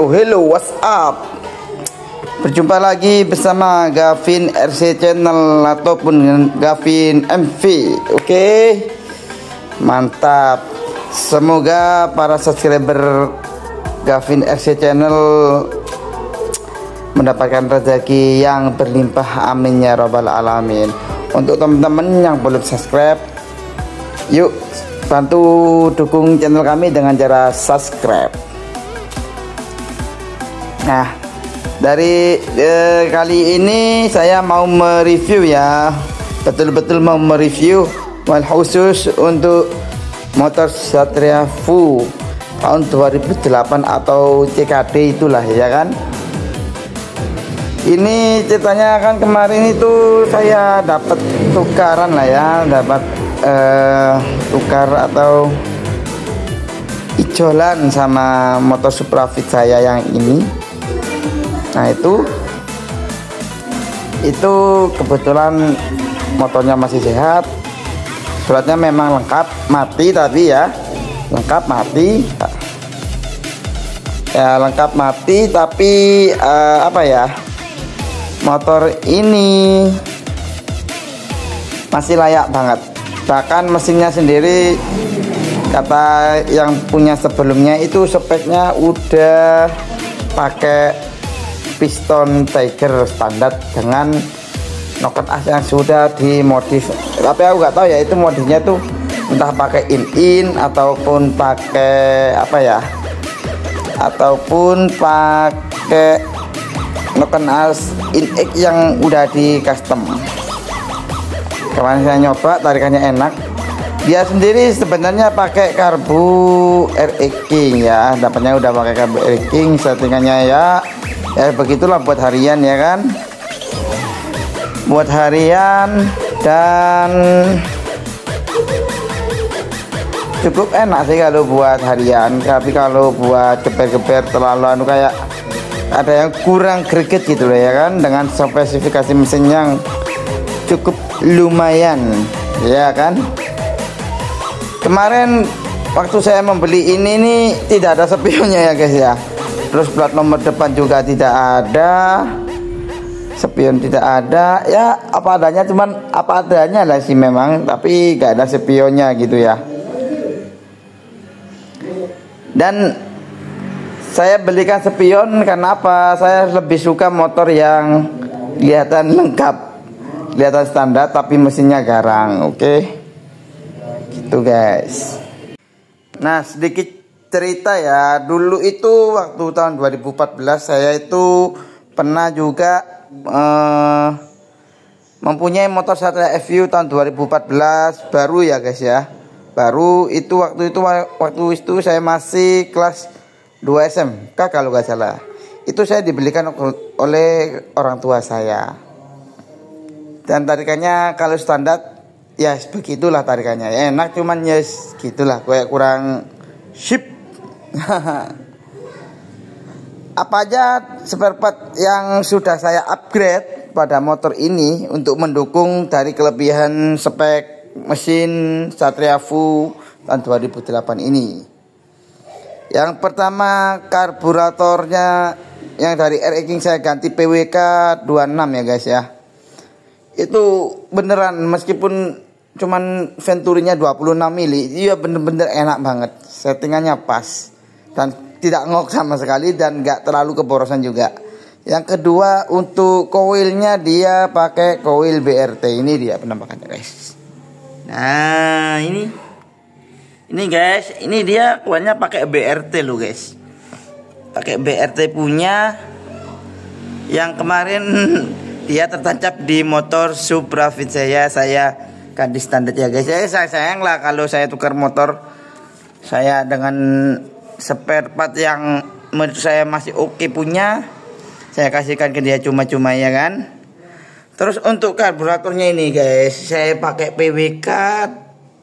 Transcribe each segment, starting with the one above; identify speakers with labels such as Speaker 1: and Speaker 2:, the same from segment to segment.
Speaker 1: Hello, what's up? Berjumpa lagi bersama Gavin RC Channel ataupun Gavin MV. Oke, mantap. Semoga para subscriber Gavin RC Channel mendapatkan rezeki yang berlimpah, amin ya robbal alamin. Untuk teman-teman yang belum subscribe, yuk bantu dukung channel kami dengan cara subscribe. Nah, dari kali ini saya mau mereview ya, betul-betul mau mereview, khusus untuk motor Satria Fu tahun 2008 atau CKD itulah ya kan. Ini ceritanya kan kemarin itu saya dapat tukaran lah ya, dapat tukar atau ijolan sama motor Suprafit saya yang ini. Nah itu kebetulan motornya masih sehat, suratnya memang lengkap mati, tapi ya lengkap mati ya, lengkap mati tapi apa ya, motor ini masih layak banget. Bahkan mesinnya sendiri, kata yang punya sebelumnya itu speknya udah pakai piston Tiger standar dengan knockout as yang sudah dimodif. Tapi aku nggak tahu ya itu modifnya tuh entah pakai in ataupun pakai apa ya, ataupun pakai knockout as in-X yang udah di custom. Kemarin saya nyoba, tarikannya enak. Dia sendiri sebenarnya pakai karbu RX King ya, dapatnya udah pakai karbu RX King. Settingannya ya begitulah buat harian ya kan, buat harian, dan cukup enak sih kalau buat harian. Tapi kalau buat geber-geber terlalu kayak ada yang kurang greget gitu loh ya kan, dengan spesifikasi mesin yang cukup lumayan ya kan. Kemarin waktu saya membeli ini nih tidak ada spionnya ya guys ya, terus plat nomor depan juga tidak ada, spion tidak ada ya, apa adanya, cuman apa adanya lah sih memang, tapi gak ada spionnya gitu ya. Dan saya belikan spion karena apa, saya lebih suka motor yang kelihatan lengkap, kelihatan standar tapi mesinnya garang. Oke, gitu guys. Nah, sedikit cerita ya, dulu itu waktu tahun 2014 saya itu pernah juga mempunyai motor Satria FU tahun 2014 baru ya guys ya, baru itu. Waktu itu saya masih kelas 2 SMK kalau nggak salah. Itu saya dibelikan oleh orang tua saya, dan tarikannya kalau standar ya begitulah tarikannya, enak, cuman ya gitulah, kayak kurang ship. Apa aja spare part yang sudah saya upgrade pada motor ini untuk mendukung dari kelebihan spek mesin Satria Fu tahun 2008 ini. Yang pertama, karburatornya yang dari RX King saya ganti PWK 26 ya guys ya. Itu beneran, meskipun cuman Venturinya 26 mili, iya bener-bener enak banget, settingannya pas dan tidak ngok sama sekali, dan gak terlalu keborosan juga. Yang kedua, untuk koilnya dia pakai koil BRT. Ini dia penampakannya guys. Nah ini guys, ini dia koilnya pakai BRT loh guys, pakai BRT punya yang kemarin dia tertancap di motor Suprafit saya ganti standar ya guys. Saya sayang lah kalau saya tukar motor saya dengan spare part yang menurut saya masih oke punya, saya kasihkan ke dia cuma-cuma ya kan. Terus untuk karburatornya ini guys, saya pakai PWK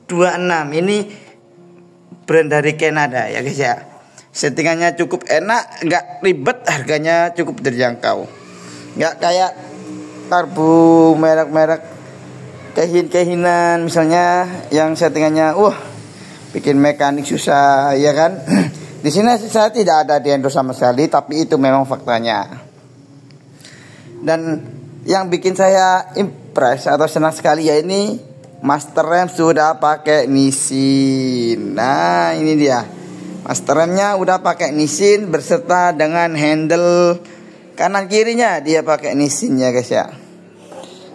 Speaker 1: 26. Ini brand dari Kanada ya guys ya. Settingannya cukup enak, nggak ribet, harganya cukup terjangkau. Nggak kayak karbu merek-merek misalnya yang settingannya bikin mekanik susah ya kan. Di sini saya tidak ada di endorse sama sekali, tapi itu memang faktanya. Dan yang bikin saya impress atau senang sekali ya ini master rem sudah pakai Nissin. Nah, ini dia. Master remnya udah pakai Nissin berserta dengan handle kanan kirinya dia pakai Nissin ya guys ya.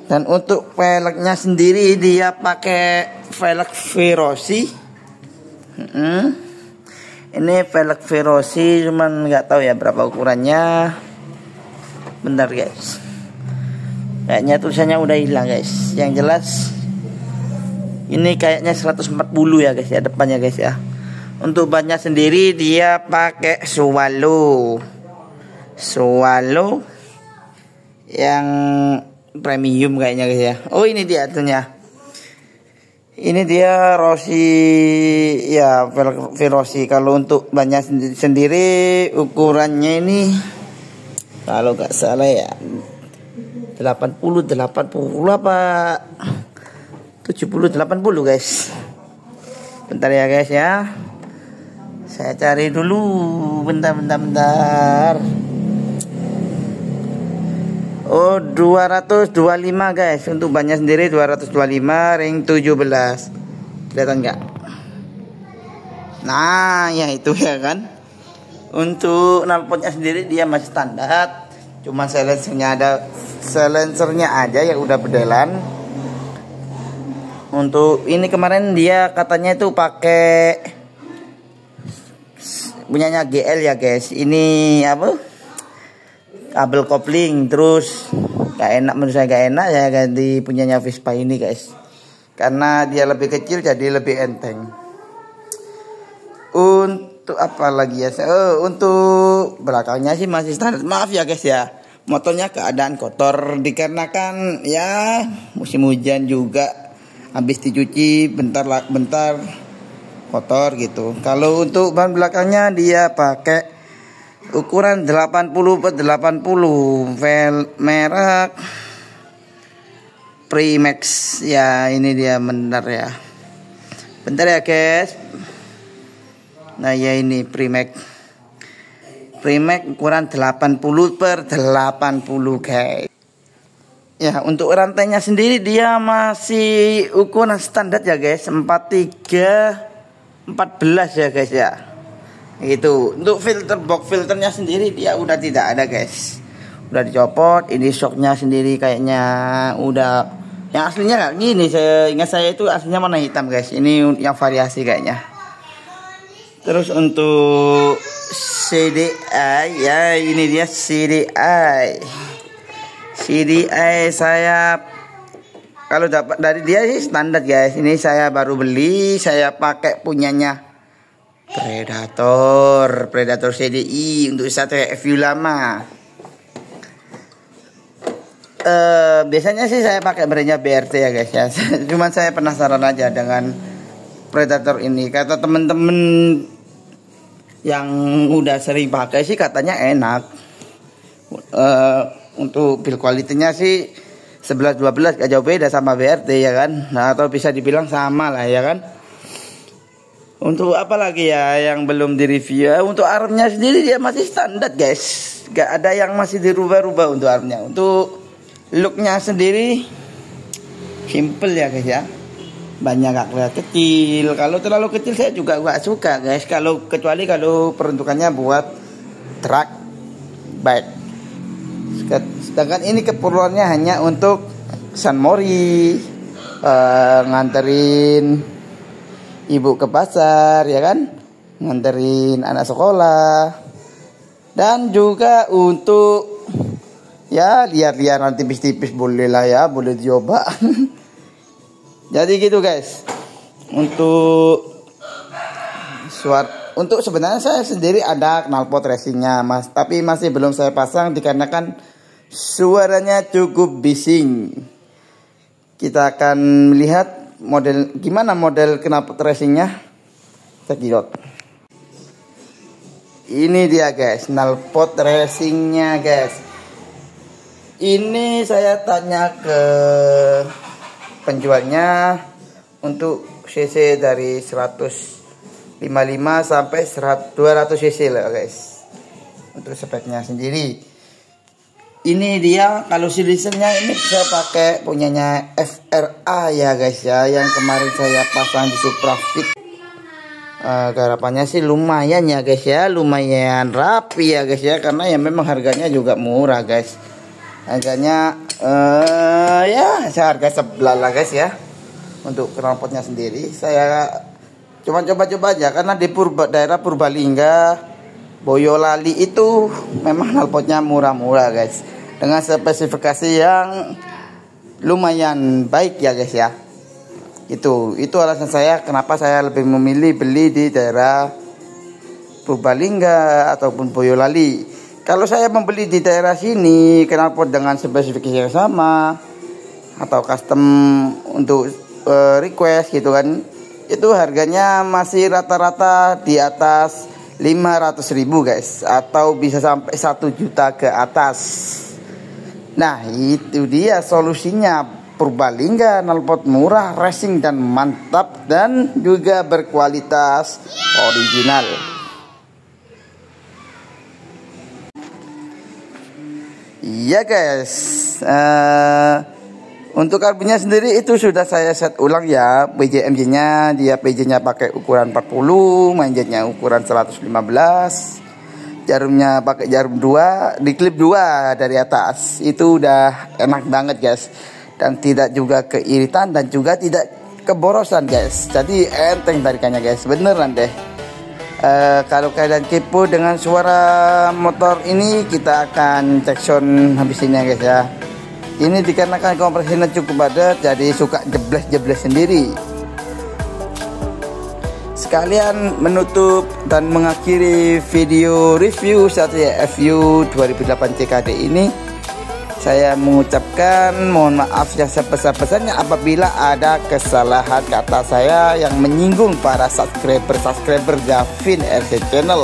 Speaker 1: Dan untuk velgnya sendiri dia pakai velg Veloci. Ini velg Veloci, cuman nggak tahu ya berapa ukurannya. Bentar guys, kayaknya tulisannya udah hilang guys. Yang jelas ini kayaknya 140 ya guys ya depannya guys ya. Untuk bannya sendiri dia pakai Swallow yang premium kayaknya guys ya. Oh, ini dia artinya. Ini dia Rossi ya, Veloci. Kalau untuk bannya sendiri ukurannya ini kalau nggak salah ya 80 apa 70 80 guys. Bentar ya guys ya. Saya cari dulu. Bentar. Oh, 225 guys. Untuk bannya sendiri 225 ring 17. Kelihatan nggak? Nah, ya itu ya kan. Untuk knalpotnya sendiri dia masih standar, cuma silencernya aja yang udah bedelan. Untuk ini kemarin dia katanya itu pakai punyanya GL ya guys. Ini apa? Kabel kopling, terus gak enak, menurut saya gak enak ya ganti punyanya Vespa ini guys. Karena dia lebih kecil jadi lebih enteng. Untuk apa lagi ya? Untuk belakangnya sih masih standar. Maaf ya guys ya, motornya keadaan kotor dikarenakan ya musim hujan juga, habis dicuci bentar kotor gitu. Kalau untuk ban belakangnya dia pakai ukuran 80/80, merek Primax ya. Ini dia bentar ya guys. Nah ya, ini Primax ukuran 80/80 guys. Ya, untuk rantainya sendiri dia masih ukuran standar ya guys, 43/14 ya guys ya. Itu untuk filternya sendiri dia udah tidak ada guys, udah dicopot. Ini shocknya sendiri kayaknya udah, yang aslinya nggak gini. Seingat saya itu aslinya warna hitam guys, ini yang variasi kayaknya. Terus untuk CDI ya, ini dia CDI saya kalau dapat dari dia sih standar guys. Ini saya baru beli, saya pakai punyanya Predator CDI untuk satu review lama. Biasanya sih saya pakai brandnya BRT ya guys ya. Cuman saya penasaran aja dengan Predator ini. Kata temen-temen yang udah sering pakai sih katanya enak. Untuk build quality-nya sih 11-12 gak jauh beda sama BRT ya kan. Nah, atau bisa dibilang sama lah ya kan. Untuk apa lagi ya yang belum direview ya. Untuk armnya sendiri dia masih standar guys, gak ada yang masih dirubah-rubah untuk armnya. Untuk looknya sendiri simple ya guys ya, banyak gak kelihatan kecil. Kalau terlalu kecil saya juga gak suka guys, kecuali kalau peruntukannya buat truck bike. Sedangkan ini keperluannya hanya untuk San Mori, nganterin ibu ke pasar ya kan, nganterin anak sekolah, dan juga untuk ya lihat-lihat nanti tipis-tipis boleh lah ya, boleh dicoba. Jadi gitu guys. Untuk sebenarnya saya sendiri ada knalpot racingnya mas, tapi masih belum saya pasang dikarenakan suaranya cukup bising. Kita akan melihat gimana model knalpot racingnya. Cekidot. Ini dia guys, knalpot racingnya guys. Ini saya tanya ke penjualnya untuk cc dari 100 55 sampai 200 cc lah guys. Untuk speknya sendiri. Ini dia kalau silisennya ini saya pakai punyanya FRA ya guys ya, yang kemarin saya pasang di Suprafit. Garapannya sih lumayan ya guys ya, lumayan rapi ya guys ya, karena ya memang harganya juga murah guys. Harganya ya seharga sebelah lah guys ya. Untuk knalpotnya sendiri saya cuma coba-coba aja, karena di daerah Purbalingga, Boyolali itu memang knalpotnya murah-murah guys, dengan spesifikasi yang lumayan baik ya guys ya. Itu alasan saya kenapa saya lebih memilih beli di daerah Purbalingga ataupun Boyolali. Kalau saya membeli di daerah sini knalpot dengan spesifikasi yang sama atau custom untuk request gitu kan, itu harganya masih rata-rata di atas 500.000 guys, atau bisa sampai 1 juta ke atas. Nah itu dia solusinya, Purbalingga knalpot murah, racing dan mantap, dan juga berkualitas original. Iya guys, untuk karbonnya sendiri itu sudah saya set ulang ya. PJMJ-nya dia PJ-nya pakai ukuran 40, mainjetnya ukuran 115. Jarumnya pakai jarum 2, diklip 2 dari atas. Itu udah enak banget guys. Dan tidak juga keiritan dan juga tidak keborosan guys. Jadi enteng tarikannya guys, beneran deh. Kalau kalian kepo dengan suara motor ini, kita akan cek sound habis ini ya guys ya. Ini dikarenakan kompresinya cukup padat, jadi suka jebles-jebles sendiri. Sekalian menutup dan mengakhiri video review Satria FU 2008 CKD ini, saya mengucapkan mohon maaf yang sebesar-besarnya apabila ada kesalahan kata saya yang menyinggung para subscriber Gavin RC Channel.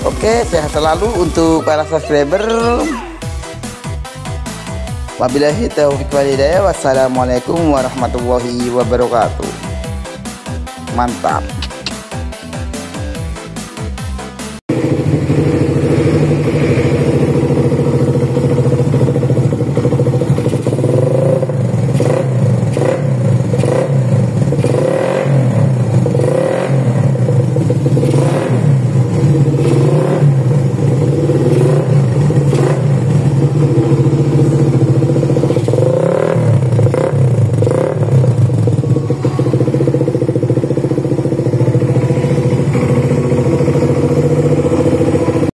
Speaker 1: Oke, sehat selalu untuk para subscriber. Wabillahi taufiq wal hidayah. Wassalamualaikum warahmatullahi wabarakatuh. Mantap.